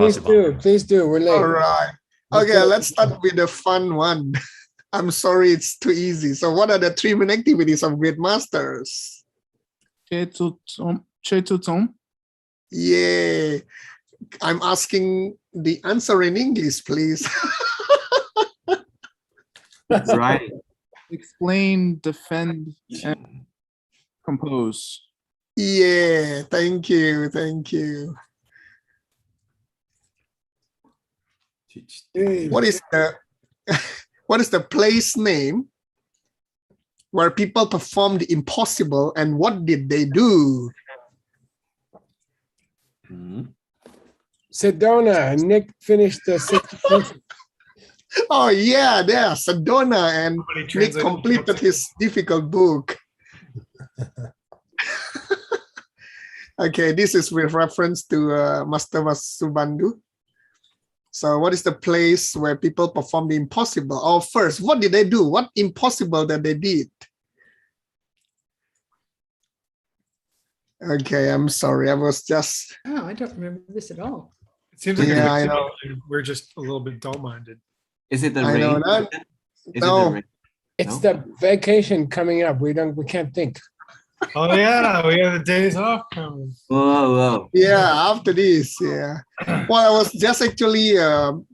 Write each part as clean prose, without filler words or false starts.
Vasubandhu. Please do. We're late. All right. Okay, let's start with the fun one. I'm sorry, it's too easy. So what are the 3 main activities of great masters? 최초점. Yeah. I'm asking the answer in English, please. That's right. Explain, defend, and compose. Yeah, thank you. Thank you. What is the place name where people performed the impossible and what did they do? Sedona. Nick finished the 60%. Oh yeah, there, Sedona, and Nick completed his difficult book. Okay, this is with reference to Master Vasubandhu. So what is the place where people perform the impossible? Oh, first, what did they do? What impossible that they did? Okay, I'm sorry. I was just... Oh, I don't remember this at all. It seems like Yeah, I know. we're just a little bit dull-minded. Is it the I know rain? that. Is it No. the rain? It's No? the vacation coming up. We can't think. Oh yeah, we have the days off coming. Whoa. Yeah, after this, yeah. Well, I was just actually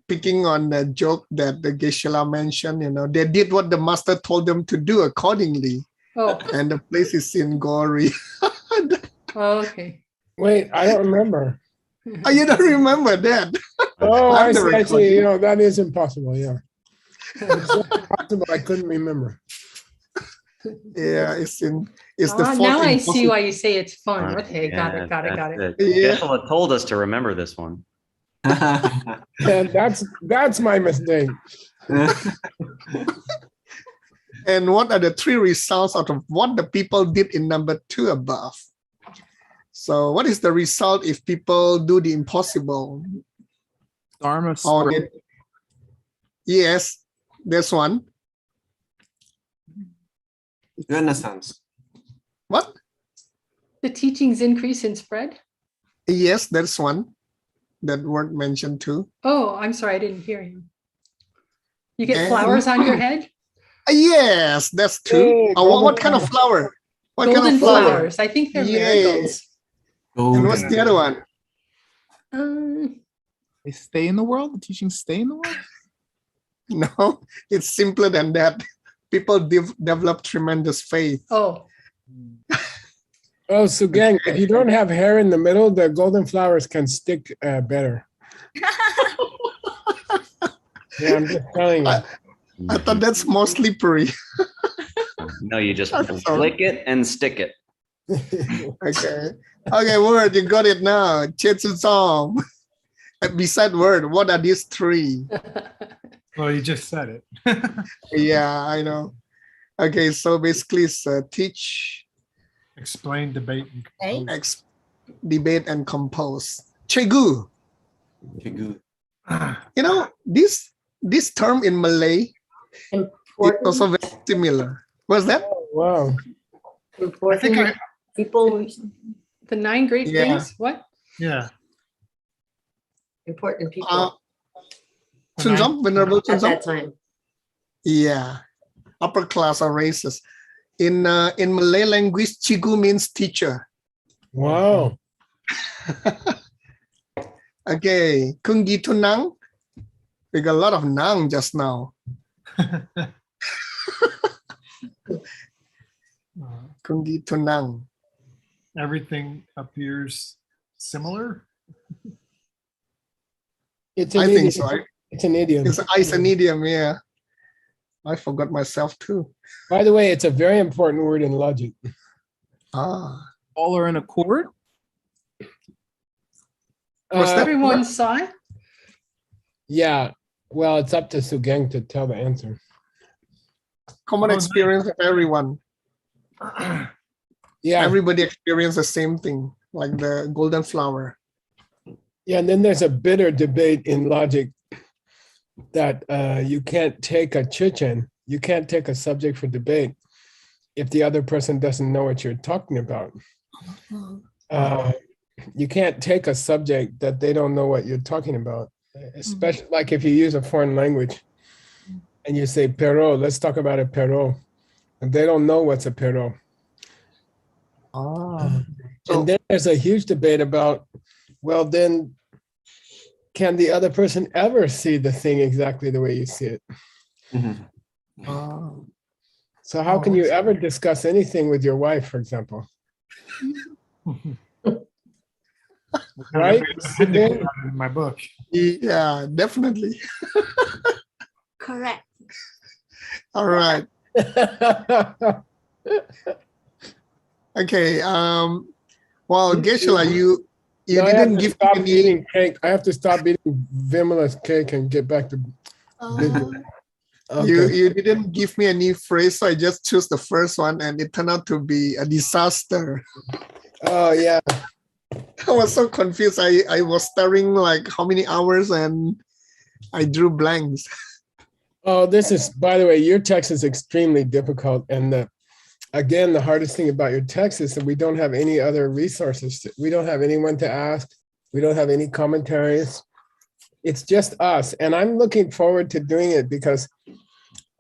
picking on a joke that the Geshe-la mentioned. They did what the master told them to do accordingly. Oh, And the place is in Gori. oh, okay. Wait, I don't remember. Oh, you don't remember that? Oh, I I'm the see. That is impossible. Yeah. It's so impossible. I couldn't remember. Yeah, it's the fourth. Now I see impossible. why you say it's fun. Okay, got it. Yeah. Geshe-la told us to remember this one. And that's my mistake. And what are the 3 results out of what the people did in number 2 above? So what is the result if people do the impossible? Dharma. Or yes, there's one. Renaissance. What? The teachings increase in spread? Yes, there's one. That word mentioned too. Oh, I'm sorry, I didn't hear you. You get And- flowers on your head? Yes, that's true. Hey, What kind of flower? What Golden kind of flower? flowers. I think they're marigolds. And what's the other one? They stay in the world? The teachings stay in the world? No, it's simpler than that. People develop tremendous faith. Oh, Oh, Sugeng, if you don't have hair in the middle, the golden flowers can stick better. Yeah, I'm just telling you. I thought that's more slippery. No, you just I'm sorry. flick it and stick it. Okay, word, you got it now. Chetsu song. Beside word, what are these 3? Well, you just said it. Yeah, I know. Okay, so basically it's teach, Explain, debate, and compose. debate, and compose. Cegu. Chigu. This term in Malay is also very similar. What's that? Oh, wow. I think People, the 9 great Yeah. things? What? yeah. important people Chunjom, Venerable at Chunjom? that time. Yeah, upper class or races. In Malay language, Cigu means teacher. Wow. Okay, Kungi Tunang. We got a lot of Nang just now. Kungi Tunang. Everything appears similar. It's an I idiom. think so. It's an idiom. It's an idiom, yeah. I forgot myself too. By the way, it's a very important word in logic. Ah, All are in accord? What's that? Everyone saw it? Yeah. Well, it's up to Sugeng to tell the answer. common Oh, experience of everyone. Yeah. Everybody experience the same thing, like the golden flower. Yeah, and then there's a bitter debate in logic that you can't take a chichen, you can't take a subject for debate if the other person doesn't know what you're talking about. you can't take a subject that they don't know what you're talking about, especially like if you use a foreign language and you say pero, let's talk about a pero, and they don't know what's a pero. Oh. So, And then there's a huge debate about, well, then can the other person ever see the thing exactly the way you see it? oh. So how can Oh, you I see. ever discuss anything with your wife, for example? Right? I had to put that in my book. Yeah, definitely. Correct. All right. Okay. Well, Geshe-la, you No, I have didn't to give stop me any. eating cake. I have to stop eating Vimala's cake and get back to business. You Okay. you didn't give me any phrase, so I just chose the first one, and it turned out to be a disaster. Oh yeah. I was so confused. I was staring like how many hours, and I drew blanks. Oh, this is, by the way, your text is extremely difficult. And again, the hardest thing about your text is that we don't have any other resources. We don't have anyone to ask. We don't have any commentaries. It's just us. And I'm looking forward to doing it because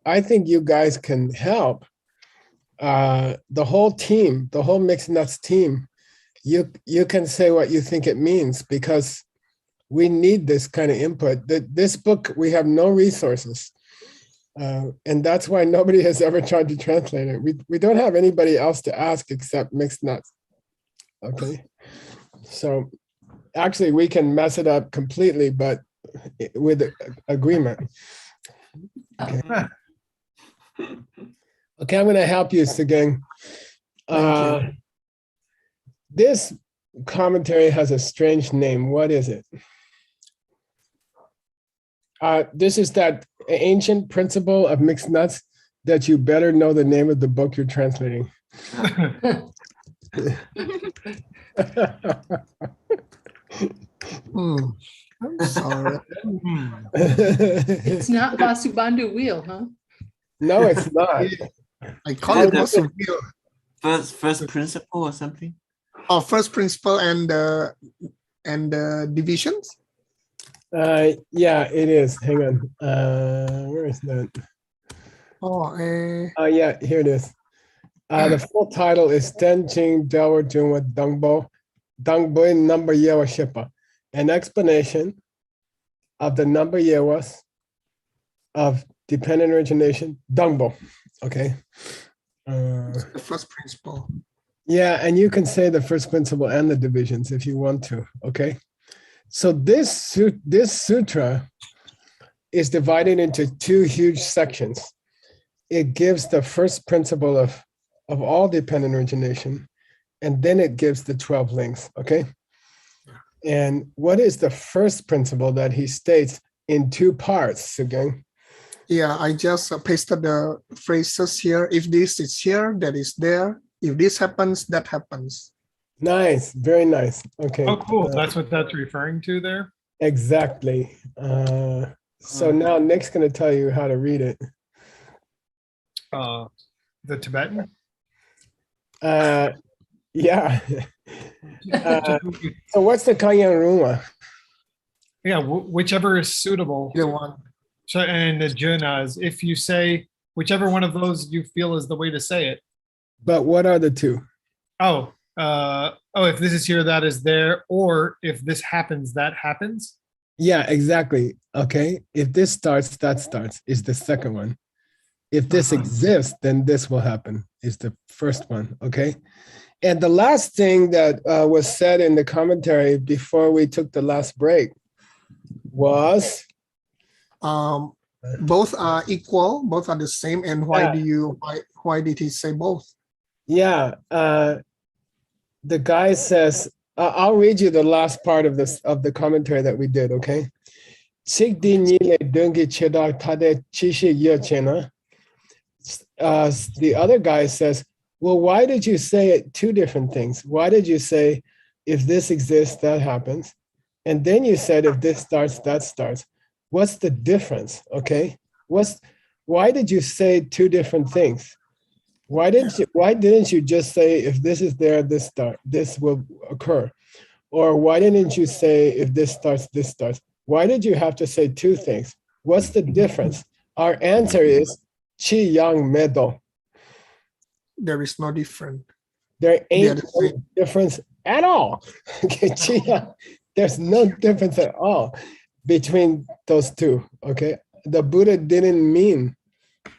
I think you guys can help. The whole team, the whole Mixed Nuts team, you can say what you think it means because we need this kind of input. This book, we have no resources. And that's why nobody has ever tried to translate it. We don't have anybody else to ask except Mixed Nuts. Okay. So actually we can mess it up completely, but with agreement. Okay. Okay, I'm going to help you, Sugeng. Thank you. This commentary has a strange name. What is it? This is that ancient principle of Mixed Nuts that you better know the name of the book you're translating. I'm sorry. It's not Vasubandhu wheel, huh? No, it's not. I call it Vasubandhu. First principle or something. Oh, first principle and divisions. Yeah, it is. Hang on. Where is that? Oh, Yeah, here it is. The full title is Tenjing Dawa Junwa Dangbo Number Yewa Shipa. An explanation of the number yewas of dependent origination, Dangbo. Okay. the first principle. Yeah, and you can say the first principle and the divisions if you want to. Okay. So this sutra is divided into two huge sections. It gives the first principle of all dependent origination, and then it gives the 12 links. Okay. And what is the first principle that he states in two parts, Sugeng? Yeah, I just pasted the phrases here. If this is here, that is there. If this happens, that happens. Nice, very nice. Okay. Oh, cool. That's what that's referring to there. Exactly. So now Nick's going to tell you how to read it. The Tibetan. Yeah. So what's the Kanyang Ruma? Yeah, whichever is suitable. Either one. So, and the junas, if you say whichever one of those you feel is the way to say it. But what are the two? If this is here, that is there, or if this happens, that happens. Yeah, exactly. Okay. If this starts, that starts is the second one. If this exists, then this will happen is the first one. Okay. And the last thing that was said in the commentary before we took the last break was Both are equal, both are the same. And why why did he say both? Yeah, the guy says, I'll read you the last part of the commentary that we did, okay? The other guy says, well, why did you say two different things? Why did you say, if this exists, that happens? And then you said, if this starts, that starts. What's the difference, okay? Why did you say two different things? Why didn't you just say, if this is there, this will occur? Or why didn't you say if this starts, this starts? Why did you have to say two things? What's the difference? Our answer is chi yang medo. There is no difference. There They are ain't the no same. difference at all. Okay, chi yang, there's no difference at all between those two. Okay, the Buddha didn't mean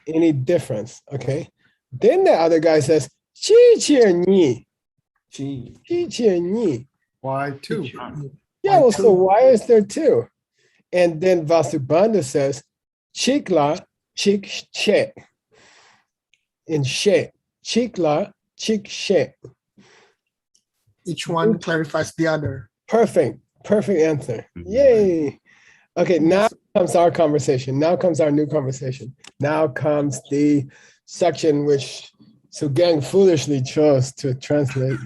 any difference. Okay, then the other guy says chi chi ni, Chi. chi chi ni. Why two? Yeah, Why well, so two? why is there two? And then Vasubandhu says, chikla, chik she. In she. Chikla, chik she. Each one clarifies the other. Perfect. Perfect answer. Yay. Okay, now comes our conversation. Now comes our new conversation. Now comes the section which Sugeng foolishly chose to translate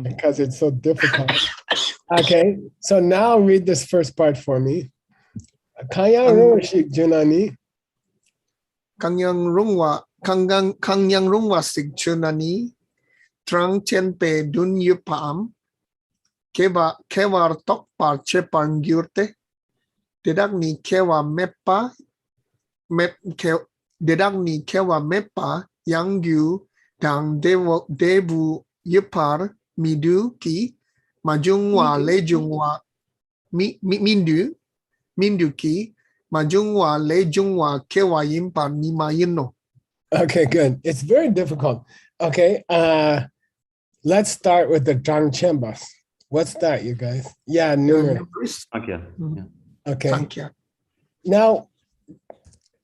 because it's so difficult. Okay, so now read this first part for me. Kaya Roshik Junani. Kangyang rungwa sig chunani trang chen pe dun yupam kewar tok par che pangyurte dedak ni kewa mepa dedak ni kewa mepa yang yu dang debu yupar midu ki majungwa lejungwa mindu ki majungwa lejungwa kewa yimpar ni mayino. Okay, good. It's very difficult. Okay, let's start with the Zhangchenbas. What's that, you guys? Yeah, numerous. Okay. Yeah. Okay. Sankhya. Now,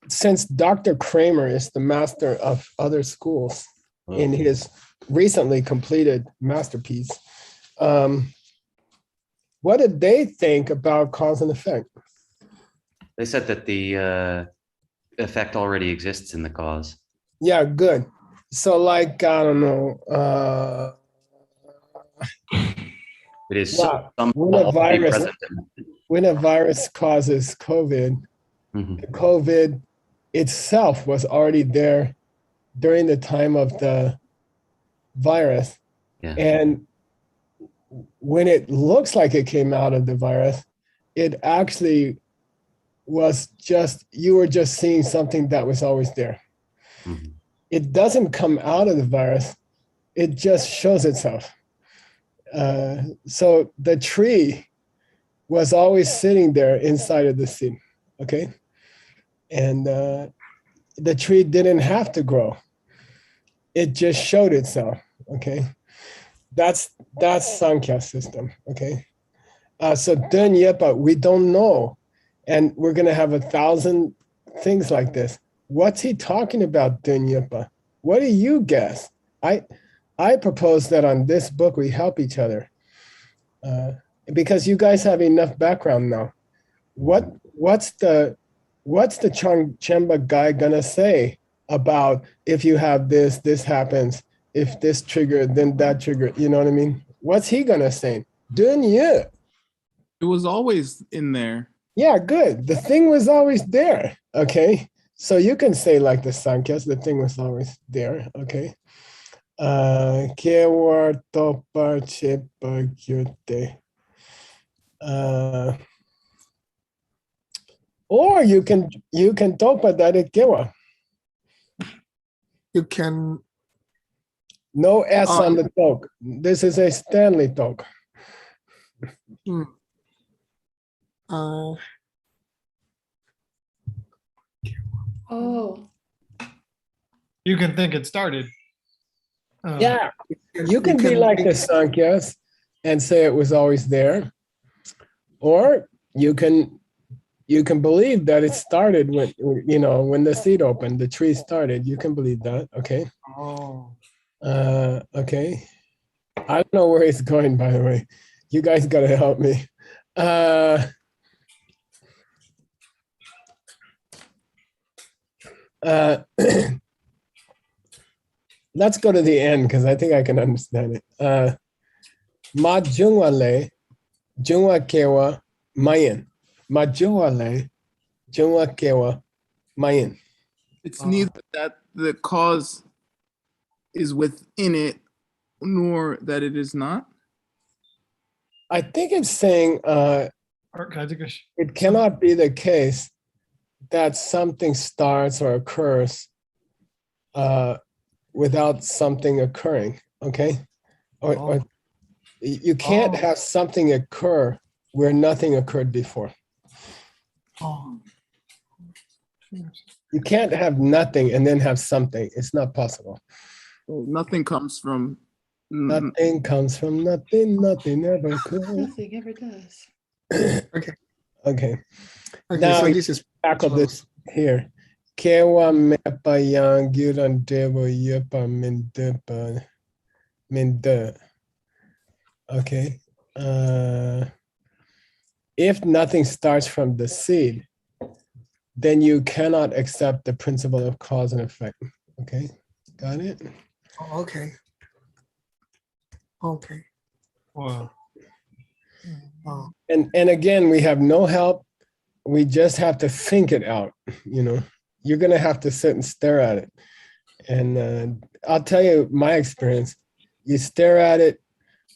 since Dr. Kramer is the master of other schools in his recently completed masterpiece, what did they think about cause and effect? They said that the effect already exists in the cause. Yeah, good. So, like, I don't know. It is Yeah, somehow when a already virus- present. When a virus causes COVID, Mhm. the COVID itself was already there during the time of the virus. Yeah. And when it looks like it came out of the virus, it actually was just, you were just seeing something that was always there. Mhm. It doesn't come out of the virus, it just shows itself. So the tree was always sitting there inside of the seed, okay? And the tree didn't have to grow. It just showed itself, okay? That's Sankhya system, okay? So Dön Yepa, we don't know. And we're gonna have 1,000 things like this. What's he talking about, Dön Yepa? What do you guess? I propose that on this book we help each other. Because you guys have enough background now. What's the Chemba guy gonna say about if you have this, this happens, if this trigger, then that trigger, you know what I mean? What's he gonna say? Dön Ye. It was always in there. Yeah, good. The thing was always there. Okay. So you can say like the Sankhya's, the thing was always there. Okay. Kewar topa chepa gyute. Or you can topa that it kewa. You can No S on the talk. This is a Stanley talk. Oh, You can think it started. Yeah. You can be like the Sankhya's and say it was always there. Or you can believe that it started when, you know, when the seed opened, the tree started. You can believe that. Okay. Oh. Okay. I don't know where it's going, by the way. You guys got to help me. Let's go to the end because I think I can understand it. Ma jungwa le, jungwa kewa, mayan. Ma jungwa le, jungwa kewa, mayan. It's neither that the cause is within it, nor that it is not. I think it's saying Or can I take a it cannot be the case that something starts or occurs without something occurring. Okay, or you can't have something occur where nothing occurred before. You can't have nothing and then have something. It's not possible. Nothing comes from. Nothing comes from nothing. Nothing ever could. Nothing ever does. Okay. Okay, Now so you this is tackle this here. Kewa mepa yang giran dewa yepa mindepa minde. Okay. If nothing starts from the seed, then you cannot accept the principle of cause and effect. Okay, got it? okay. Okay. Wow. Oh, And again, we have no help. We just have to think it out. You know, you're gonna have to sit and stare at it. And I'll tell you my experience. You stare at it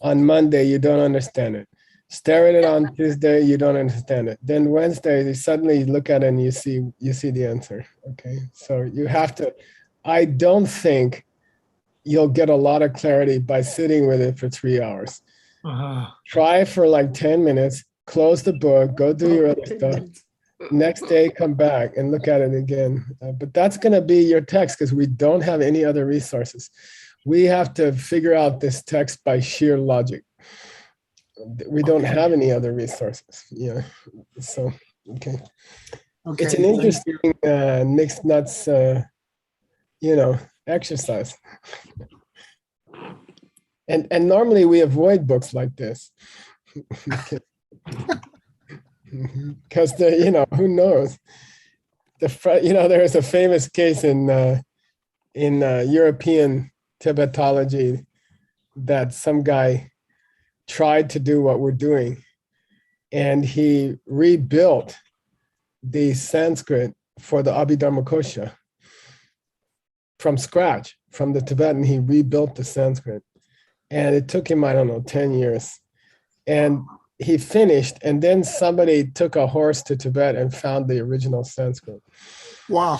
on Monday, you don't understand it. Stare at it on Tuesday, you don't understand it. Then Wednesday, you suddenly look at it and you see the answer. Okay, so you have to. I don't think you'll get a lot of clarity by sitting with it for 3 hours. Try for like 10 minutes, close the book, go do your other stuff. Next day, come back and look at it again. But that's going to be your text because we don't have any other resources. We have to figure out this text by sheer logic. We don't have any other resources. Yeah. So, okay. okay. It's an interesting mixed nuts, exercise. And normally we avoid books like this. Because who knows? There is a famous case in European Tibetology that some guy tried to do what we're doing, and he rebuilt the Sanskrit for the Abhidharmakosha from scratch. From the Tibetan, he rebuilt the Sanskrit, and it took him, 10 years. And he finished, and then somebody took a horse to Tibet and found the original Sanskrit. Wow.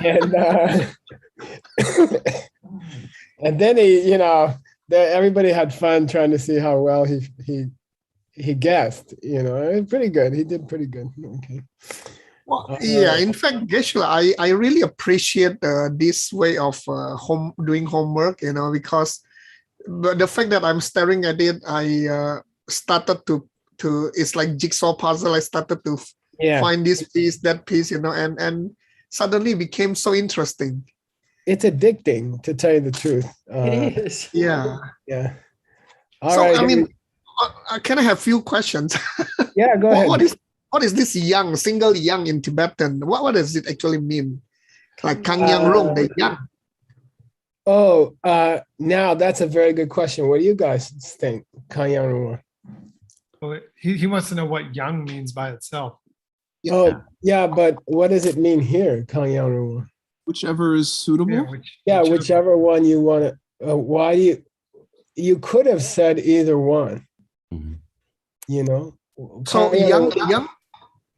And and then everybody had fun trying to see how well he guessed. Pretty good. He did pretty good. Okay. Well, yeah. In fact, Geshe-la, I really appreciate this way of doing homework. Because the fact that I'm staring at it, I started to it's like jigsaw puzzle. I started to find this piece, that piece, and suddenly became so interesting. It's addicting, to tell you the truth. It is. Yeah. Yeah. So right. I mean, can I have a few questions? Yeah, go ahead. What is this yang, single yang in Tibetan? What does it actually mean? Like Kang Yang Rong, the yang. Oh, now that's a very good question. What do you guys think? Kang Yang Rong? Well, he wants to know what yang means by itself. Oh, yeah, but what does it mean here, Kang Yang Rong? Whichever is suitable. Whichever one you want to. Why do you could have said either one? So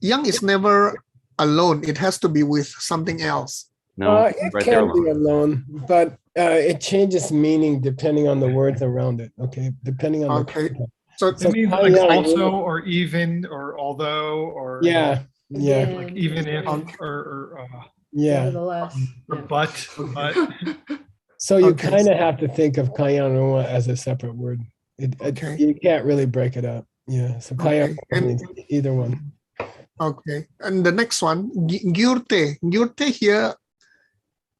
yang is never alone. It has to be with something else. No, it right can there be alone, but it changes meaning depending on the words around it. Okay, depending on the context. So it means like also or even or although or yeah, like even if or Nevertheless. or but. So you kind of have to think of Kang Yang Rong as a separate word. You can't really break it up. Yeah, so Kang Yang means either one. Okay, and the next one, gyurte. Gyurte here,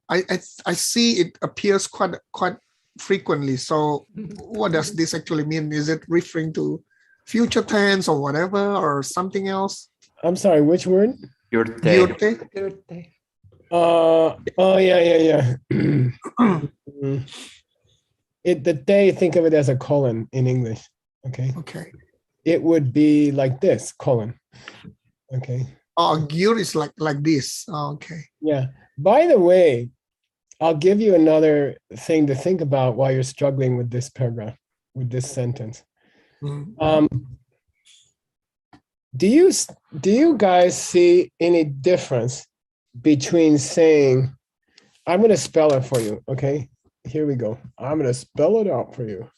I see it appears quite frequently. So what does this actually mean? Is it referring to future tense or whatever, or something else? I'm sorry, which word? Gyurte. Yeah. The day, think of it as a colon in English. Okay. Okay. It would be like this, colon. Okay. Oh, gyur is like this. Oh, okay. Yeah. By the way, I'll give you another thing to think about while you're struggling with this paragraph, with this sentence. Mm. Do you guys see any difference between saying, I'm going to spell it for you, okay? Here we go. I'm going to spell it out for you.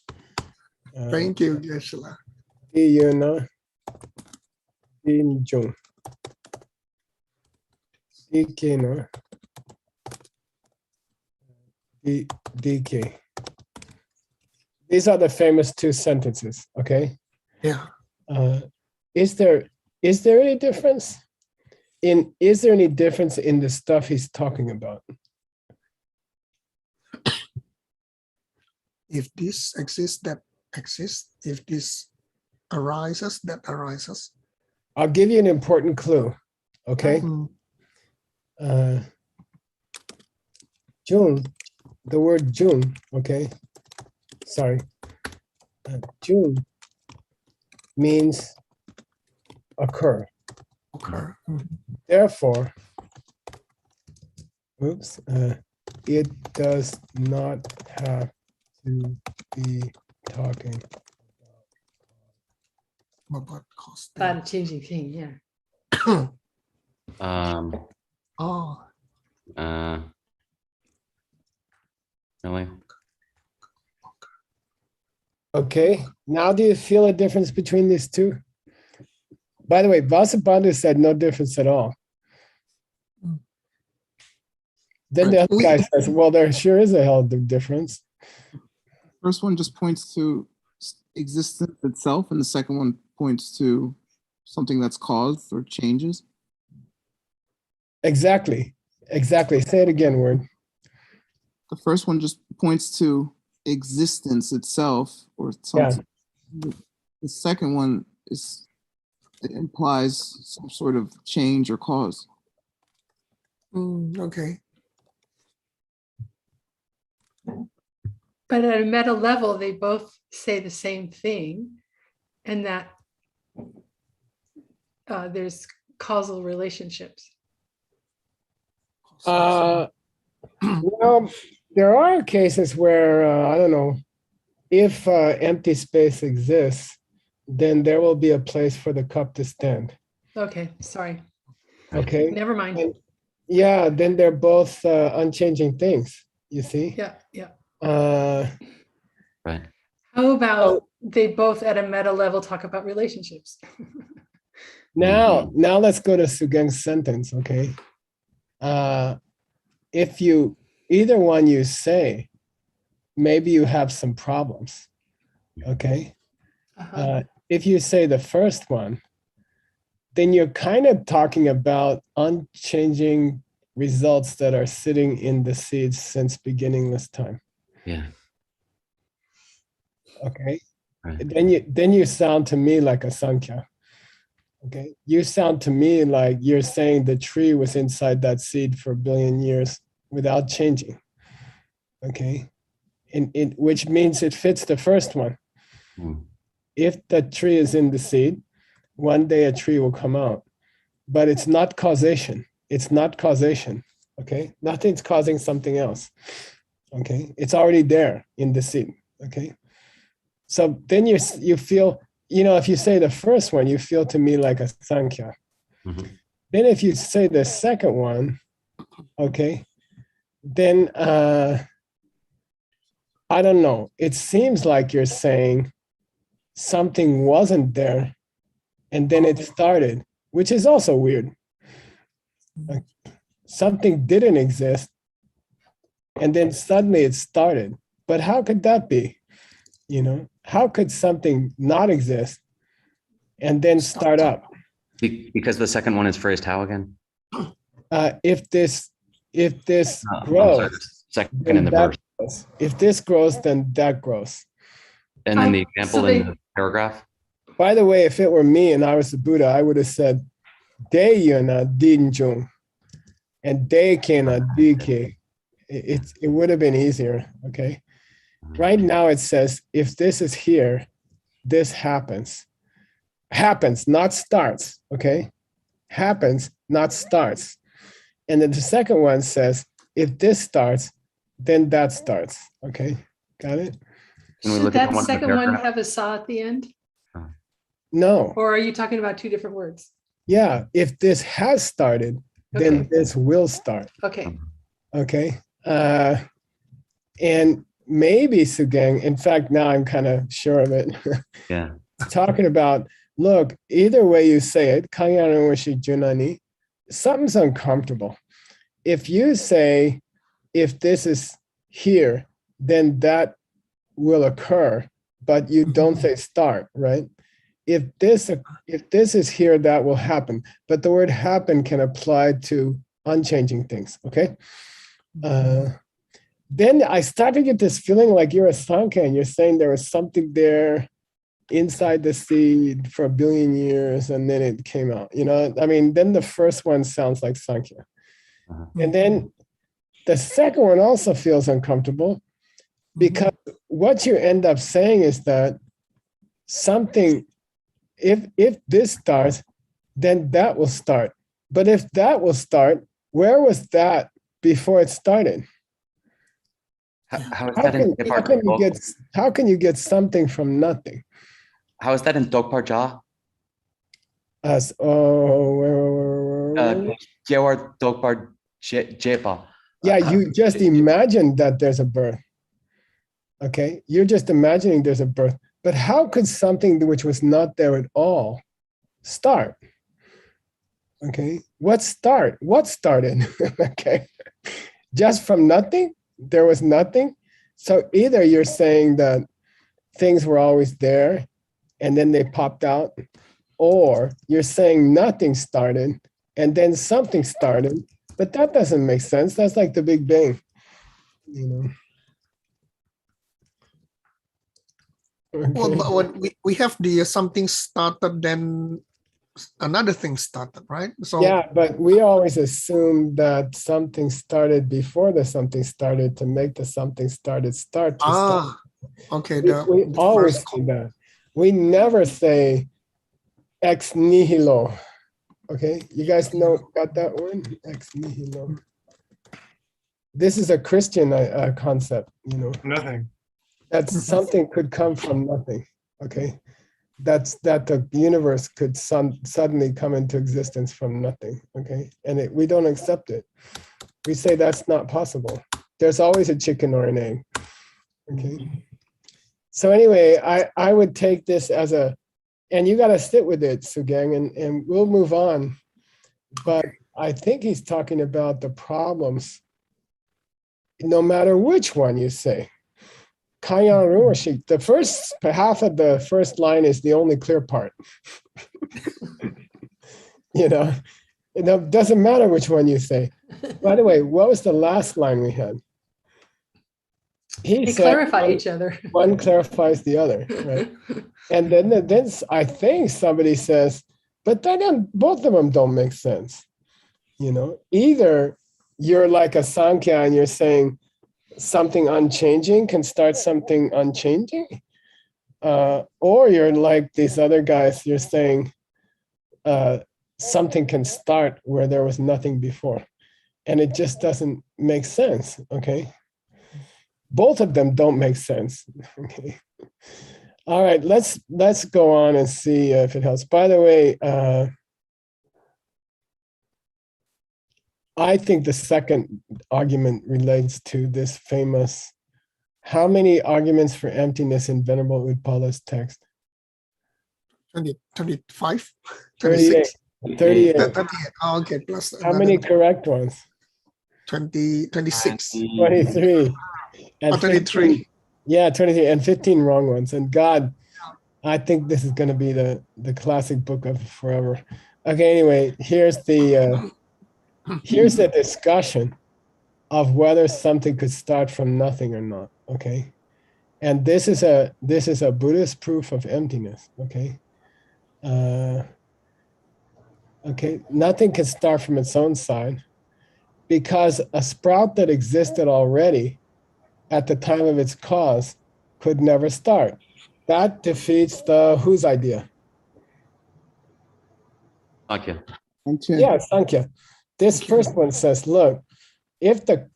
Thank you, Geshe-la. Diyuna, Dinjung, Dikena, DK. These are the famous two sentences, okay? Yeah. Is there any difference is there any difference in the stuff he's talking about? If this exists, that exists. If this arises, that arises. I'll give you an important clue, okay? Mm. June, the word June, okay? Sorry. June means occur. Okay. Mm. Therefore, it does not have to be talking About cost. About a changing thing, yeah. Oh, Really? Okay, now do you feel a difference between these two? By the way, Vasubandhu said no difference at all. Then the other guy says, well, there sure is a hell of a difference. First one just points to existence itself, and the second one points to something that's caused or changes. Exactly. Say it again, word. The first one just points to existence itself or something. Yeah. The second one it implies some sort of change or cause. Okay. But at a meta level, they both say the same thing, and that there's causal relationships. Well, there are cases where, I don't know, if empty space exists, then there will be a place for the cup to stand. Okay, sorry. Okay. Never mind. And yeah, then they're both unchanging things, you see? Yeah. Right. How about they both at a meta level talk about relationships? Now let's go to Sugeng's sentence, okay? If either one you say, maybe you have some problems, okay? If you say the first one, then you're kind of talking about unchanging results that are sitting in the seeds since beginningless time. Yeah. Okay. Right. Then you sound to me like a Sankhya. Okay. You sound to me like you're saying the tree was inside that seed for a billion years without changing. Okay. Which means it fits the first one. If the tree is in the seed, one day a tree will come out. But it's not causation. It's not causation. Okay. Nothing's causing something else. Okay. It's already there in the seed. Okay. So then you feel, if you say the first one, you feel to me like a Sankhya. Then if you say the second one, okay, then I don't know. It seems like you're saying something wasn't there and then it started, which is also weird. Like, something didn't exist and then suddenly it started. But how could that be? How could something not exist and then start up? Because the second one is phrased how again? If this grows, second in the verse. Grows. If this grows, then that grows. And then the example in the paragraph? By the way, if it were me and I was the Buddha, I would have said, De yuna dinjung and de kena dike. It would have been easier, okay? Right now it says, if this is here, this happens. Happens, not starts, okay? Happens, not starts. And then the second one says, if this starts, then that starts, okay? Got it? Should that second one have a sa at the end? No. Or are you talking about two different words? Yeah. If this has started, then Okay. this will start. Okay. Okay. And maybe Sugeng, in fact, now I'm kind of sure of it, Yeah. talking about, look, either way you say it, Kangyarushi Junani, something's uncomfortable. If you say, if this is here, then that will occur, but you don't say start, right? If this is here, that will happen. But the word happen can apply to unchanging things, okay? Then I started to get this feeling like you're a Sankhya and you're saying there was something there inside the seed for 1 billion years and then it came out, you know? I mean, then the first one sounds like Sankhya. And then the second one also feels uncomfortable because what you end up saying is that something, if this starts, then that will start. But if that will start, where was that before it started? How is that in How can you get something from nothing? How is that in Dokpar Ja? As Gewar Dokpar Jepa. yeah, you just imagine that there's a birth. Okay, you're just imagining there's a birth. But how could something which was not there at all start? Okay, what started? Okay, just from nothing? There was nothing. So either you're saying that things were always there and then they popped out, or you're saying nothing started and then something started, but that doesn't make sense. That's like the Big Bang, you know. Well, Okay. but what we have the something started, then another thing started, right? So Yeah, but we always assume that something started before the something started to make the something started start to start. okay. We The always first, say that. We never say ex nihilo. Okay, you guys got that one? Ex nihilo. This is a Christian concept, you know, Nothing. that something could come from nothing. Okay, that the universe could suddenly come into existence from nothing. Okay, and we don't accept it. We say that's not possible. There's always a chicken or an egg. Okay. So anyway, I would take this as a, and you got to sit with it, Sugeng, and we'll move on. But I think he's talking about the problems, no matter which one you say. Kanyan Ruashi, the first half of the first line is the only clear part. You know, it doesn't matter which one you say. By the way, what was the last line we had? He They said clarify each other. one clarifies the other, right? And then I think somebody says, but then both of them don't make sense. You know, either you're like a Sankhya and you're saying something unchanging can start something unchanging, or you're like these other guys, you're saying something can start where there was nothing before. And it just doesn't make sense, okay? Both of them don't make sense, okay? All right, let's go on and see if it helps. By the way, I think the second argument relates to this famous, how many arguments for emptiness in Venerable Utpala's text? 25, 38. 26, 38. 38. Oh, okay, plus How many correct ones? 26. 23. And 23. 15, yeah, 23 and 15 wrong ones. And God, I think this is going to be the classic book of forever. Okay, anyway, here's the discussion of whether something could start from nothing or not. Okay, and this is a Buddhist proof of emptiness. Okay, okay, nothing can start from its own side because a sprout that existed already at the time of its cause could never start. That defeats the whose idea? Sankhya. Yeah, Sankhya. This first one says, look, if the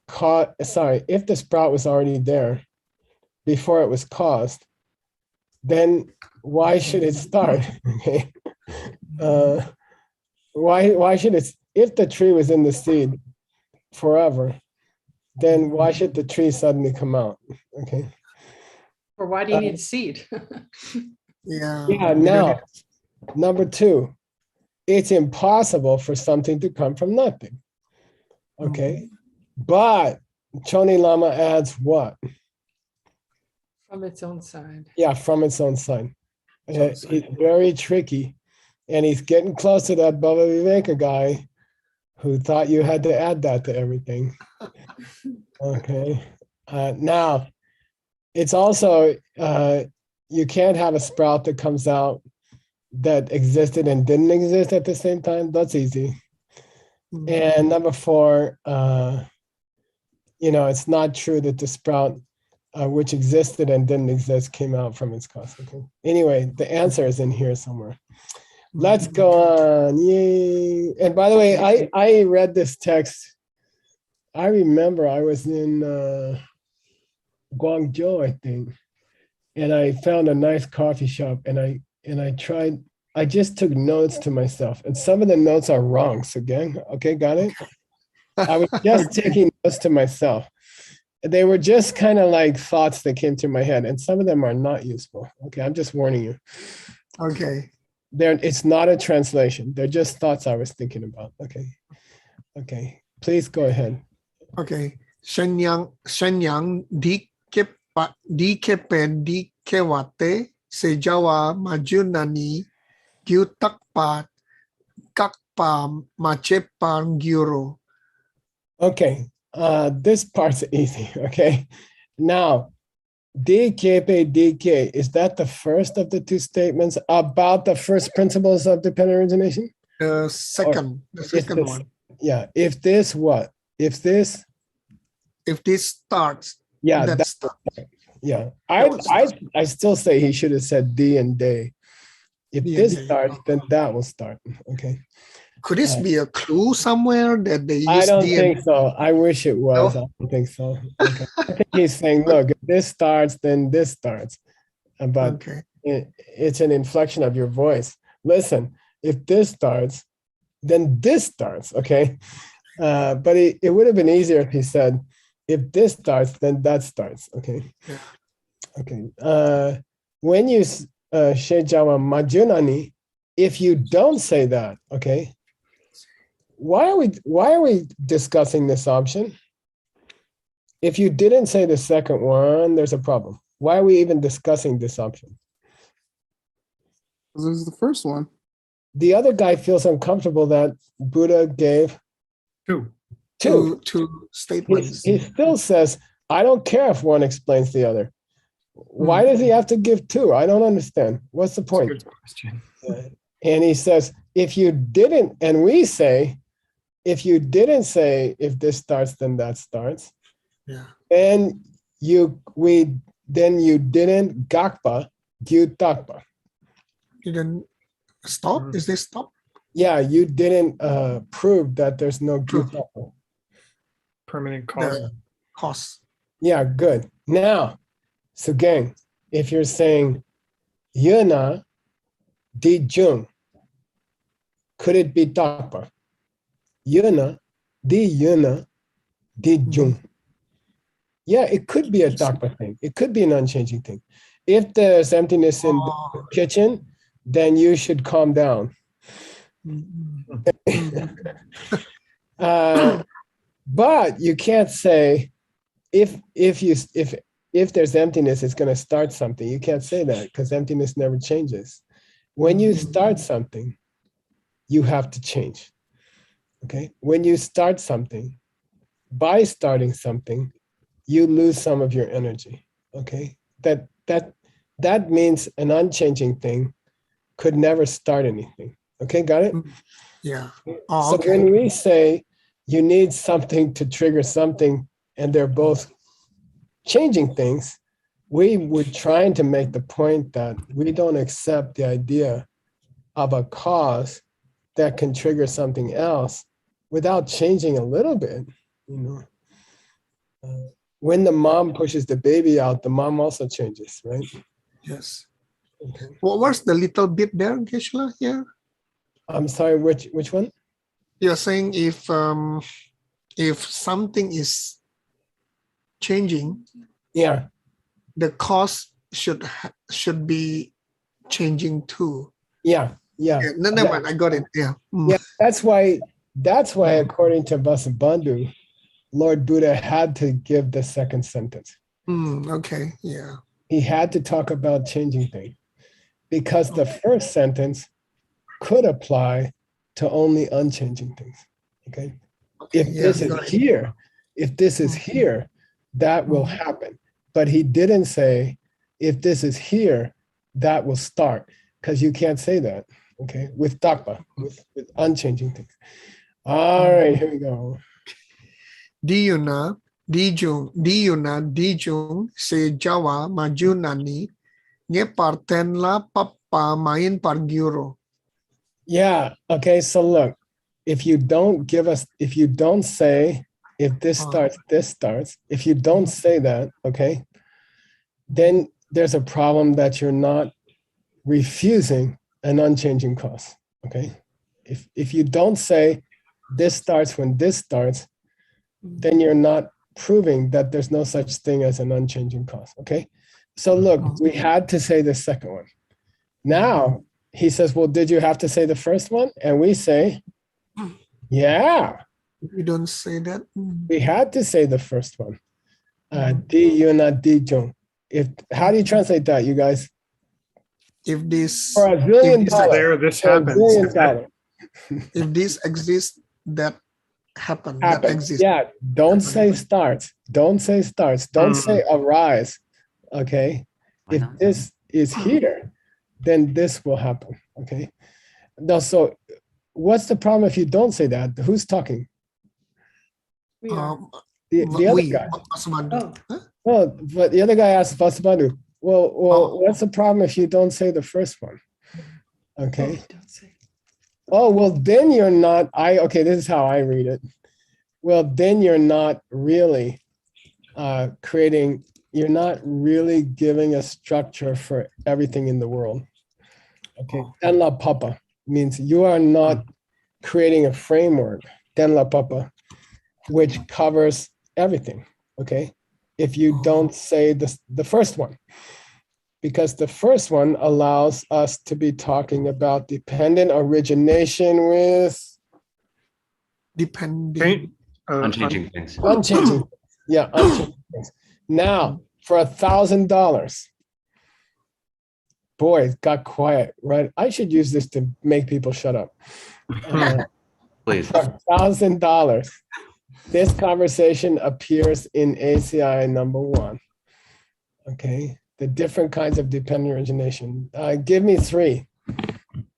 sprout was already there before it was caused, then why should it start? Okay. Why should it, if the tree was in the seed forever, then why should the tree suddenly come out? Okay. Or why do you need seed? Yeah. Yeah, we don't now, number two, it's impossible for something to come from nothing. Okay. But Choni Lama adds what? From its own side. Yeah, from its own side. own side. It's very tricky. And he's getting close to that Baba Viveka guy who thought you had to add that to everything. Okay. Now, it's also, you can't have a sprout that comes out that existed and didn't exist at the same time. That's easy. And number four, it's not true that the sprout, which existed and didn't exist, came out from its cause. Okay. Anyway, the answer is in here somewhere. Let's go on. Yay. And by the way, I read this text. I remember I was in Guangzhou, I think, and I found a nice coffee shop, and I just took notes to myself, and some of the notes are wrong. So gang, okay, got it? I was just taking notes to myself. They were just kind of like thoughts that came to my head, and some of them are not useful. Okay, I'm just warning you. Okay. It's not a translation. They're just thoughts I was thinking about. Okay. Okay. Please go ahead. Okay. Shenyang dikewate sejawa majunani gyutakpa kakpa machepan gyuro. Okay. This part's easy. Okay. Now, DKP DK, is that the first of the two statements about the first principles of dependent origination? The second one. Yeah. If this what? If this starts, yeah, that starts. Yeah. I still say he should have said D and day. If this starts, then that will start. Okay. Could this be a clue somewhere that they use I don't D think so. I wish it was. No? I don't think so. Okay. I think he's saying, look, if this starts, then this starts. But Okay. it's an inflection of your voice. Listen, if this starts, then this starts. Okay. But it would have been easier if he said, if this starts, then that starts. Okay. Yeah. Okay. When you Shejawa Majunani, if you don't say that, okay, why are we discussing this option? If you didn't say the second one, there's a problem. Why are we even discussing this option? This is the first one. The other guy feels uncomfortable that Buddha gave Two. two. Two statements. He still says, I don't care if one explains the other. Why does he have to give two? I don't understand. What's the point? Good question. And he says, if you didn't, and we say, if you didn't say, if this starts, then that starts, Yeah. then you didn't gakpa, gyutakpa. You didn't stop? Is this stop? Yeah, you didn't prove that there's no gyutakpa. Permanent cause. The cause. Yeah, good. Now, Sugeng, if you're saying yuna di jung, could it be takpa? Yuna di jung. Yeah, it could be a takpa thing. It could be an unchanging thing. If there's emptiness in the kitchen, then you should calm down. But you can't say if there's emptiness, it's going to start something. You can't say that because emptiness never changes. When you start something, you have to change. Okay. When you start something, by starting something, you lose some of your energy. Okay. That means an unchanging thing could never start anything. Okay, got it? Yeah. So Okay. when we say you need something to trigger something and they're both changing things, we were trying to make the point that we don't accept the idea of a cause that can trigger something else without changing a little bit, you know. When the mom pushes the baby out, the mom also changes, right? Yes. Okay. What's the little bit there, Geshe-la, here? I'm sorry, which one? You're saying if something is changing, Yeah. the cause should be changing too. Yeah. Yeah, no, never mind. I got it. Yeah. Yeah, that's why according to Vasubandhu, Lord Buddha had to give the second sentence. Okay. Yeah. He had to talk about changing things because the first sentence could apply to only unchanging things. Okay. If Yeah, this is got it. here, that will happen. But he didn't say, if this is here, that will start, because you can't say that. Okay, with Dakpa, with unchanging things. All right, here we go. Diyuna, Dijung, se Jawa, Majunani, Nye partenla papa main parguro. Yeah, okay, so look, if you don't say, if this starts, if you don't say that, okay, then there's a problem that you're not refusing an unchanging cause, okay? If you don't say this starts when this starts, then you're not proving that there's no such thing as an unchanging cause, okay? So look, we had to say the second one. Now he says, well, did you have to say the first one? And we say, yeah. You don't say that. We had to say the first one. Di yuna di jung. How do you translate that, you guys? If this For $1 billion, if this, There, this for $1 happens. billion. if this exists, that happen. That Happens. exists. Yeah, don't say starts. Don't say starts. Don't say arise. Okay. Why If not? this is here, then this will happen. Okay. Now, so what's the problem if you don't say that? Who's talking? We are. The other guy. Vasubandhu. Oh. Huh? Well, but the other guy asked Vasubandhu, well, what's the problem if you don't say the first one? Okay. Oh, don't say. Oh, well, then you're not, okay, this is how I read it. Well, then you're not really you're not really giving a structure for everything in the world. Okay, Denla Papa means you are not creating a framework, Denla Papa, which covers everything, okay? If you don't say the first one, because the first one allows us to be talking about dependent origination with Depending. Unchanging things. unchanging. Yeah, unchanging things. Now, for $1,000, boy, it got quiet, right? I should use this to make people shut up. Please. For $1,000, this conversation appears in ACI number 1. Okay, the different kinds of dependent origination. Give me 3,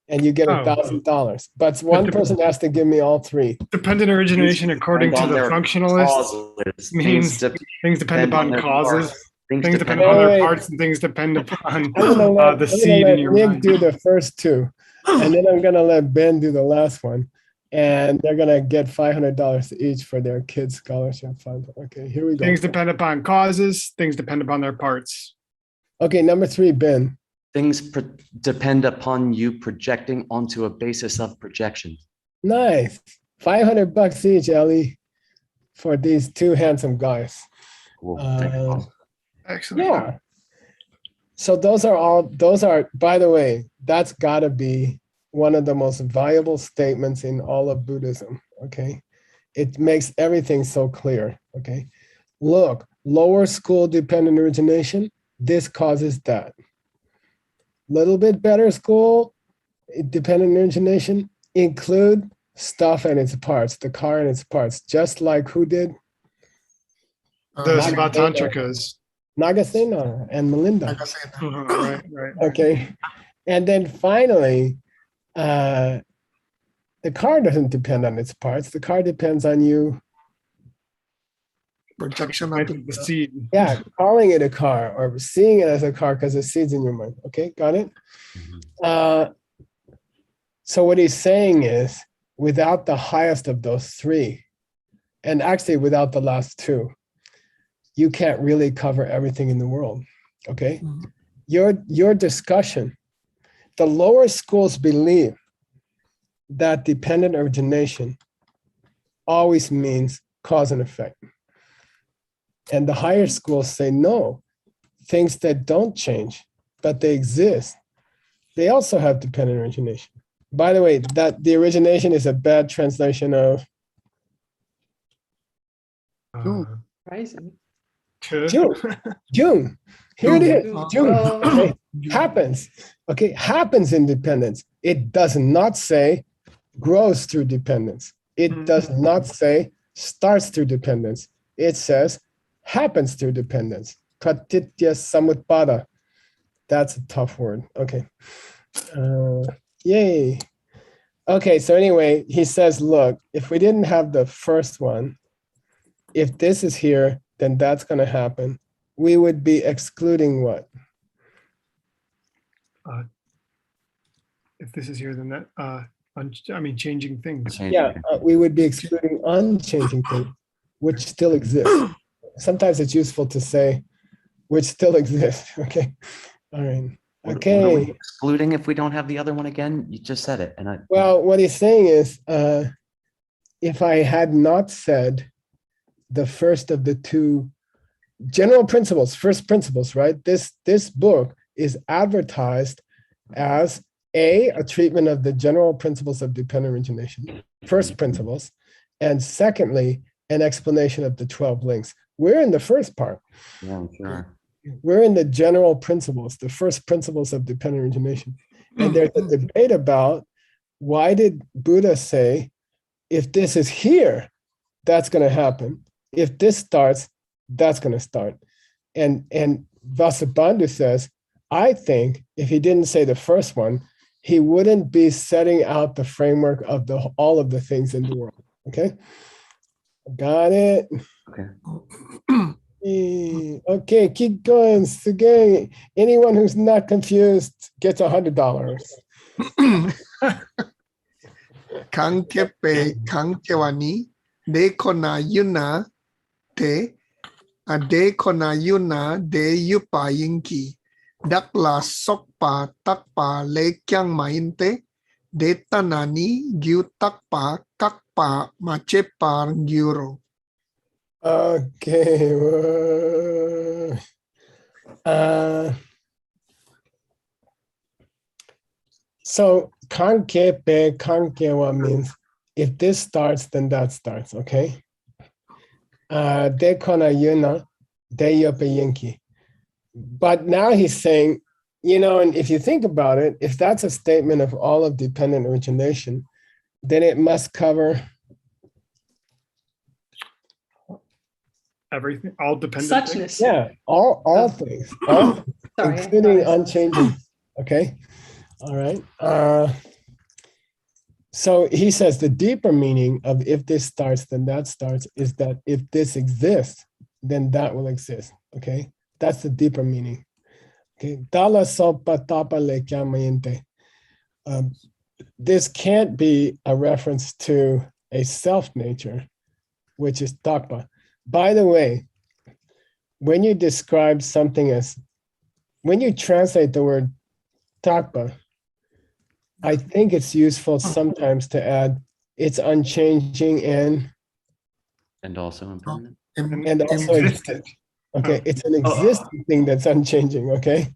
and you get $1,000. But one person has to give me all 3. Dependent origination, according to on the their functionalists, causes. means things depend upon their causes. parts. Things depend upon their parts, and things depend upon the seed in your Nick mind. do the first 2, and then I'm gonna let Ben do the last one, and they're gonna get $500 each for their kids' scholarship fund. Okay, here we go. Things depend upon causes. Things depend upon their parts. Okay, number 3, Ben. Things depend upon you projecting onto a basis of projection. Nice. $500 each, Ellie, for these 2 handsome guys. Cool. Thank you. Excellent. Yeah. So those are, by the way, that's gotta be one of the most valuable statements in all of Buddhism, okay? It makes everything so clear, okay? Look, lower school dependent origination, this causes that. Little bit better school dependent origination, include stuff and its parts, the car and its parts, just like who did? The Svatantrikas. Nagasena and Melinda. Right. Okay. And then finally, the car doesn't depend on its parts. The car depends on you. Projection Right, of the seed. Yeah, calling it a car or seeing it as a car because it seeds in your mind. Okay, got it? So what he's saying is, without the highest of those 3, and actually without the last 2, you can't really cover everything in the world. Okay? your discussion, the lower schools believe that dependent origination always means cause and effect. And the higher schools say no, things that don't change, but they exist, they also have dependent origination. By the way, that the origination is a bad translation of Rising. June. June. Here it is. June. Oh. Okay. Happens. Okay. Happens in dependence. It does not say grows through dependence. It does not say starts through dependence. It says happens through dependence. Pratitya samutpada. That's a tough word. Okay. Yay. Okay. So anyway, he says, look, if we didn't have the first one, if this is here, then that's going to happen. We would be excluding what? If this is here, then that, I mean, changing things. Yeah, we would be excluding unchanging things, which still exist. Sometimes it's useful to say, which still exists. Okay. All right. What are Okay. we excluding if we don't have the other one again? You just said it, and I. Well, what he's saying is, if I had not said the first of the two general principles, first principles, right? This book is advertised as a treatment of the general principles of dependent origination, first principles, and secondly, an explanation of the 12 links. We're in the first part. Yeah, sure. We're in the general principles, the first principles of dependent origination. And there's a debate about why did Buddha say, if this is here, that's going to happen. If this starts, that's going to start. And Vasubandhu says, I think if he didn't say the first one, he wouldn't be setting out the framework of all of the things in the world. Okay? Got it? Okay. Okay, keep going. Sugeng. Anyone who's not confused gets $100. Kangkepe kangkewani dekona yuna te adekona yuna de yupa yinki dakla sokpa takpa lekyang mainte detanani gyu takpa kakpa machepa gyuro. Okay. So kankepe kankewa means if this starts, then that starts, okay? Dekona yuna, de yope yinki. But now he's saying, and if you think about it, if that's a statement of all of dependent origination, then it must cover Everything, all dependent. Suchness. yeah, all things, all, Sorry, including I thought I said- unchanging. Okay, all right. So he says the deeper meaning of if this starts, then that starts is that if this exists, then that will exist. Okay, that's the deeper meaning. Okay, dala sopa tapa le kyamayente. This can't be a reference to a self nature, which is takpa. By the way, when you describe something when you translate the word takpa, I think it's useful sometimes to add it's unchanging and also impermanent. and also Existed. okay, it's an existing thing that's unchanging. Okay,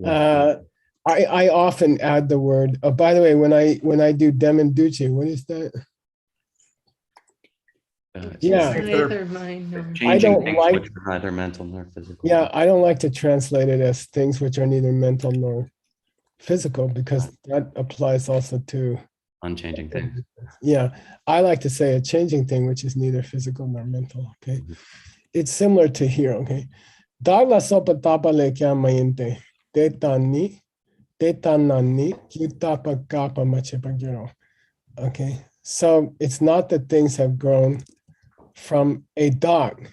I often add the word. Oh, by the way, when I do demenduce, what is that? Yeah. Neither mine nor. I don't Changing things like- which are neither mental nor physical. Yeah, I don't like to translate it as things which are neither mental nor physical because that applies also to Unchanging things. yeah. I like to say a changing thing which is neither physical nor mental. Okay, it's similar to here. Okay, dagla sopa tapa le kya mayente detani detanani kitapa kapa machepagiro. Okay, so it's not that things have grown from a dog.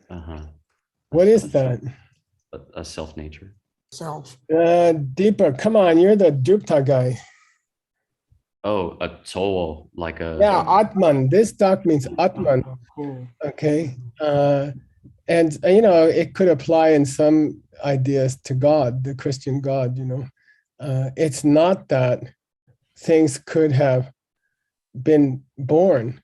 Uh-huh. What is that? A self nature. Self. Deeper. Come on, you're the Drupta guy. Oh, a soul, like a. Yeah, Atman. This dog means Atman. Cool. Okay. And it could apply in some ideas to God, the Christian God, it's not that things could have been born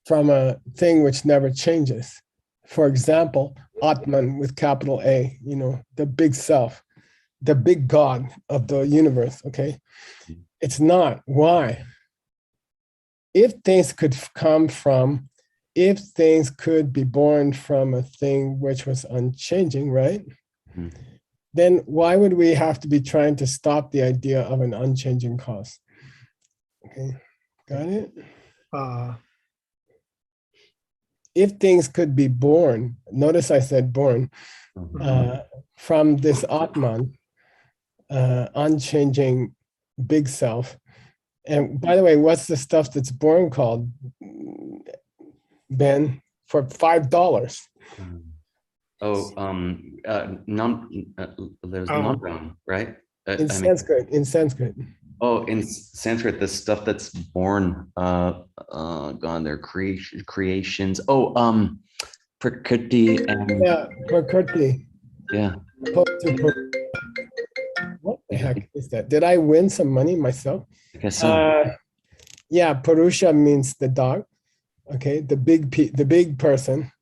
from a thing which never changes. For example, Atman with capital A, the big self, the big God of the universe, okay? It's not. Why? If things could be born from a thing which was unchanging, right? Then why would we have to be trying to stop the idea of an unchanging cause? Okay, got it? If things could be born, notice I said born, from this Atman, unchanging big self. And by the way, what's the stuff that's born called, Ben, for $5? Oh, there's non-brown, right? In Sanskrit. Oh, in Sanskrit, the stuff that's born, gone, their creations. Oh, Prakriti and Yeah, Prakriti. yeah. What the heck is that? Did I win some money myself? I guess so. Yeah, Purusha means the dog. Okay, the big person,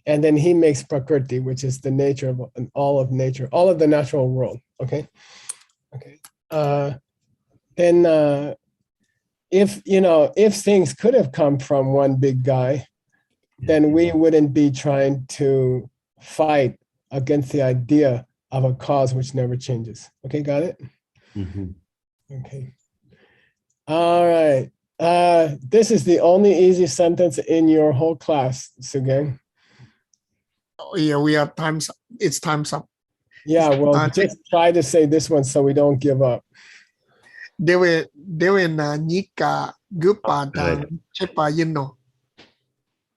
and then he makes Prakriti, which is the nature of all of nature, all of the natural world. Okay. Then if things could have come from one big guy, then we wouldn't be trying to fight against the idea of a cause which never changes. Okay, got it? Okay. All right. This is the only easy sentence in your whole class, Sugeng. Oh, yeah, we are times. It's time's up. Yeah, well, just try to say this one so we don't give up. Dewe na nika gupa dan chepa yino.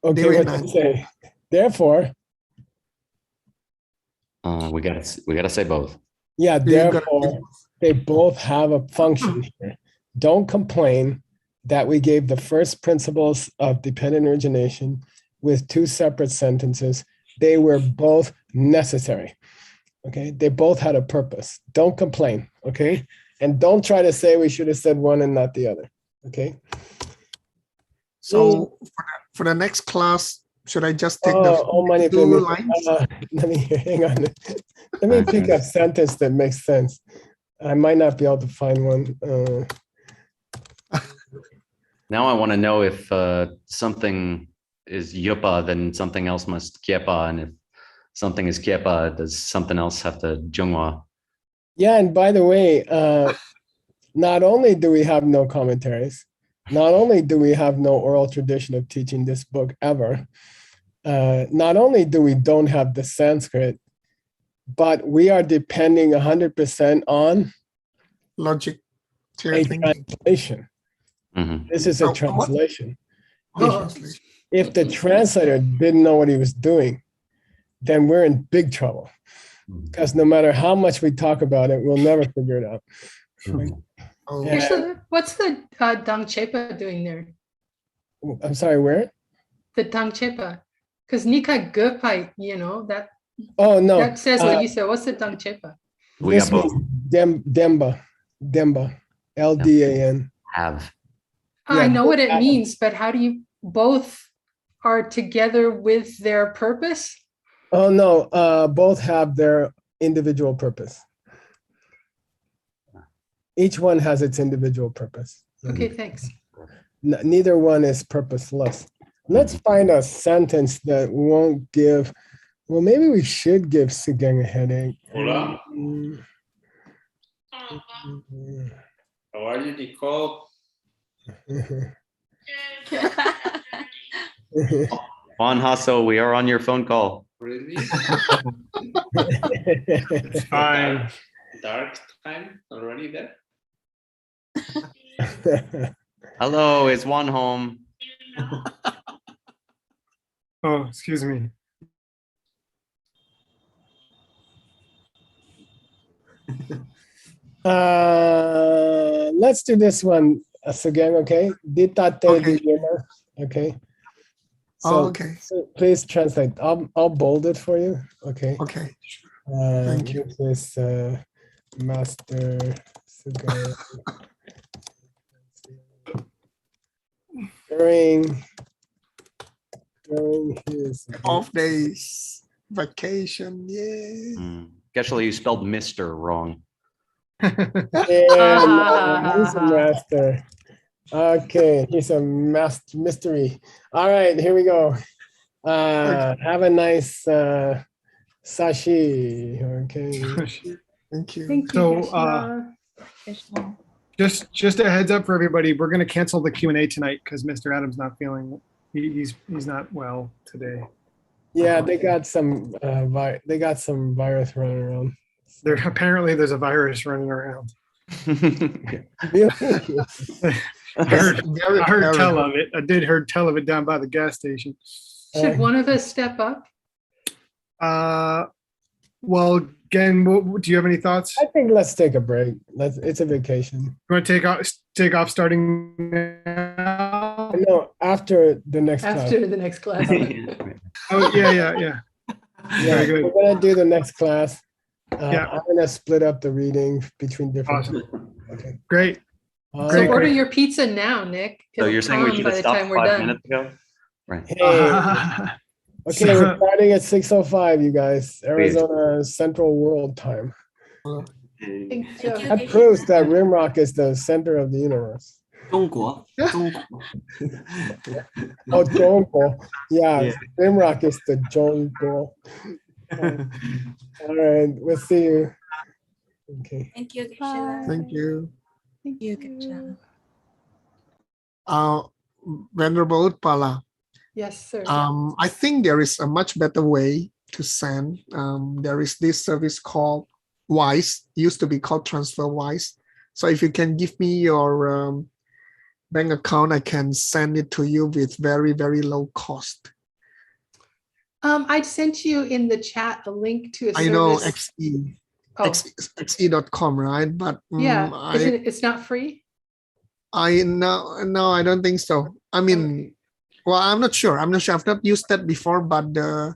Okay, what to say? Therefore. We gotta say both. Yeah, therefore, they both have a function here. Don't complain that we gave the first principles of dependent origination with two separate sentences. They were both necessary. Okay, they both had a purpose. Don't complain. Okay, and don't try to say we should have said one and not the other. Okay. So for the next class, should I just take the two lines? Let me hang on. Let me pick up sentence that makes sense. I might not be able to find one. Now I want to know if something is yupa, then something else must kiepa, and if something is kiepa, does something else have to jungwa? Yeah, and by the way, not only do we have no commentaries, not only do we have no oral tradition of teaching this book ever, not only do we don't have the Sanskrit, but we are depending 100% on logic, a translation. This is a translation. If the translator didn't know what he was doing, then we're in big trouble. Because no matter how much we talk about it, we'll never figure it out. What's the Dangchepa doing there? I'm sorry, where? The Dangchepa. Because Nika Gurpai, that. Oh, no. That says what you said. What's the Dangchepa? This means Demba, LDAN. Have. I know what it means, but how do you both are together with their purpose? Oh, no. Both have their individual purpose. Each one has its individual purpose. Okay, thanks. Neither one is purposeless. Let's find a sentence that won't give. Well, maybe we should give Sugeng a headache. Hola. How are you, Nicole? Juan Hasso, we are on your phone call. Really? It's fine. Dark time already there? Hello, is Juan home? Oh, excuse me. Let's do this one again, okay? Okay. So, okay. so please translate. I'll bold it for you. Okay. Okay. Thank you. This is Master Sugeng. During his Off days, vacation, yeah. Actually, you spelled Mr. wrong. Yeah, no, he's a master. Okay, he's a master mystery. All right, here we go. Have a nice sashi. Okay. Thank you. Thank you. So, Geshe-la. just a heads up for everybody, we're going to cancel the Q&A tonight because Mr. Adams not feeling, he's not well today. Yeah, they got some virus running around. Apparently there's a virus running around. Really? I heard Very tell of it. I did heard tell of it down by the gas station. Should one of us step up? Well, again, do you have any thoughts? I think let's take a break. It's a vacation. You want to take off starting now? No, after the next class. After the next class. Oh, yeah. Yeah, Very good. we're gonna do the next class. Yeah. I'm gonna split up the reading between different. Awesome. Okay. Great. Uh, So Great, order great. your pizza now, Nick. So It'll you're saying we come should by have the stopped time we're 5 done. minutes ago? Right. Hey, okay, we're starting at 6:05, you guys. Arizona Central World Time. Thank you. That proves that Rimrock is the center of the universe. 中国，中国。 Oh, Jongo. Yeah, Yeah. Rimrock is the Jongo. All right, we'll see you. Okay. Thank you, Bye. Geshe-la. Thank you. Thank You, you. Geshe-la. Venerable Utpala, Yes, sir. I think there is a much better way to send. There is this service called Wise, used to be called TransferWise. So if you can give me your bank account, I can send it to you with very, very low cost. I sent you in the chat a link to a service. I know XE, Oh, xe.com, right? But yeah. It's not free? no, I don't think so. I mean, well, I'm not sure. I've not used that before, but the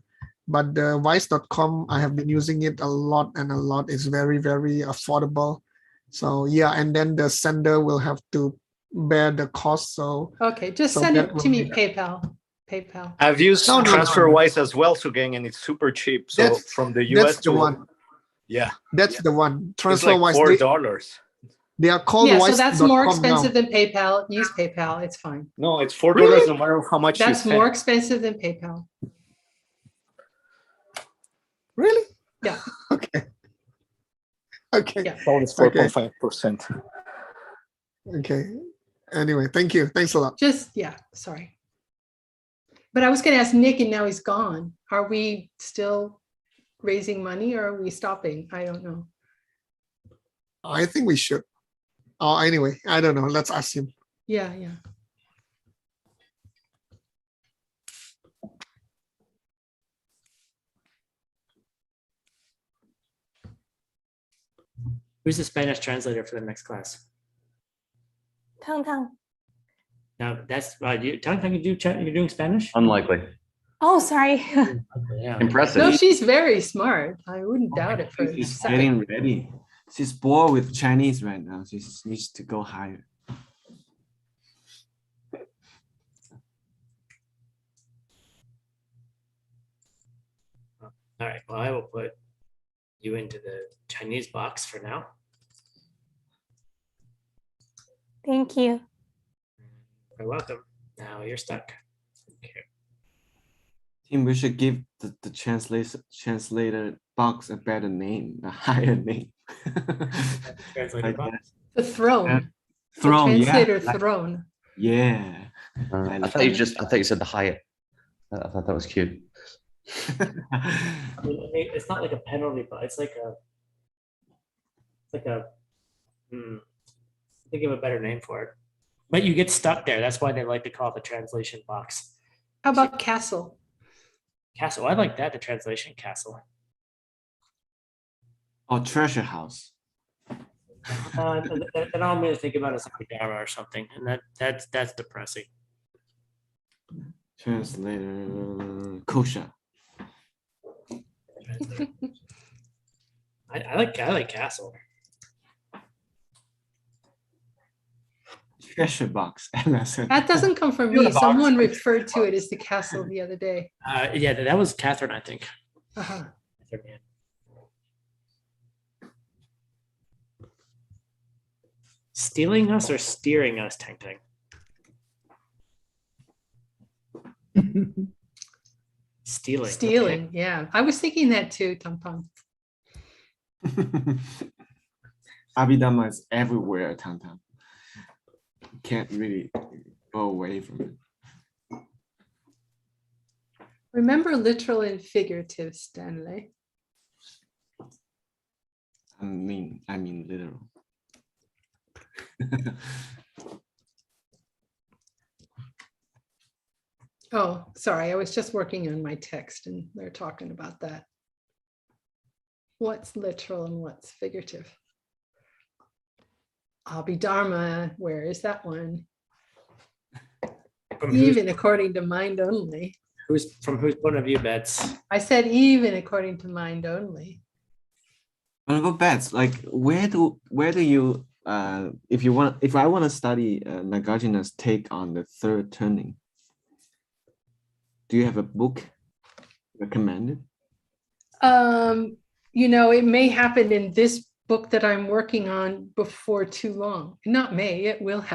Wise.com, I have been using it a lot and a lot. It's very, very affordable. So yeah, and then the sender will have to bear the cost. So Okay, just So send that it will to me, be- PayPal. PayPal. I've used No. TransferWise as well, Sugeng, and it's super cheap. So That's- from the that's US the to one. yeah, That's the one. it's like TransferWise. $4. They are called Yeah, so Wise.com that's more now. expensive than PayPal. Use PayPal, it's fine. No, it's $4 Really? no matter how much That's you more spend. expensive than PayPal. Really? Yeah. Okay. Okay. Yeah. So it's Okay. 4.5%. Okay. Anyway, thank you. Thanks a lot. Just, yeah, sorry. But I was gonna ask Nick and now he's gone. Are we still raising money or are we stopping? I don't know. I think we should. Oh, anyway, I don't know. Let's ask him. Yeah, yeah. Who's the Spanish translator for the next class? Tang Tang. No, that's you. Tang Tang, you're doing Spanish? Unlikely. Oh, sorry. Okay, yeah. Impressive. No, she's very smart. I wouldn't doubt it for a She's second. getting ready. She's bored with Chinese right now. She needs to go higher. All right. Well, I will put you into the Chinese box for now. Thank you. You're welcome. Now you're stuck. Okay. Tim, we should give the translator box a better name, a higher name. Translator I box. guess. The throne. The Throne, yeah. translator throne. Yeah. I thought you said the Hyatt. I thought that was cute. I mean, it's not like a penalty, but it's like a. Think of a better name for it. But you get stuck there. That's why they like to call it the translation box. How about castle? Castle. I like that. The translation castle. Or treasure house. Then all I'm going to think about is like a Dharma or something, and that's depressing. Translator kosher. I like castle. Treasure box. lesson. That doesn't come from You're me. the box. Someone referred to it as the castle the other day. Yeah, that was Catherine, I think. Uh-huh. Catherine, stealing us or steering us, Tang Tang? Stealing. Stealing, yeah. I was thinking that too, Tom Tom. Abhidhamma is everywhere, Tantan. Can't really go away from it. Remember literal and figurative, Stanley. I mean literal. Oh, sorry, I was just working on my text and they're talking about that. What's literal and what's figurative? Abhidharma, where is that one? Even according to mind only. From whose point of view, Bets? I said even according to mind only. What about bets? Like where do you if I want to study Nagarjuna's take on the third turning, do you have a book recommended? You know, it may happen in this book that I'm working on before too long. Not may, it will happen.